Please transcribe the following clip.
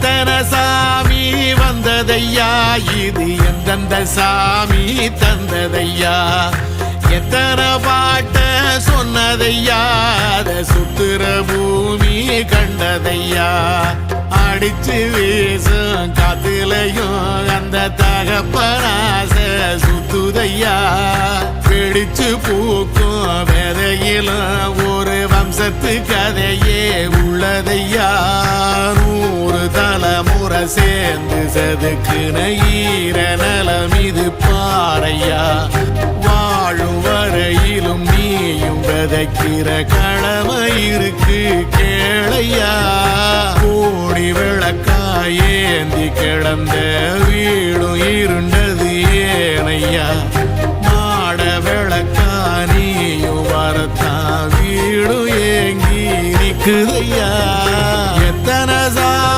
எத்தனை சாமி வந்ததையா, இது எந்தெந்த சாமி தந்ததையா, எத்தனை பாட்ட சொன்னதையா, அத சுத்துற பூமி கண்டதையா, அடிச்சு வீசும் காத்துலையும் அந்த தகப்பனாச சுத்துதையா, பிடிச்சு பூக்கும் விதையிலும் ஒரு வம்சத்து கதையே உள்ளதையா, 100 தலைமுறை சேர்ந்து செதுக்குன ஈர நலம் இது பாறையா, வாழும் வரையிலும் நீயும் விதைக்கிற கடமை இருக்கு கேளையா, கோடி விளக்காயேந்தி கிடந்த வீடும் இருண்டது ஏனையா, மாட விளக்கா நீயும் வரத்தான் வீடும் ஏங்கி நிக்குதையா.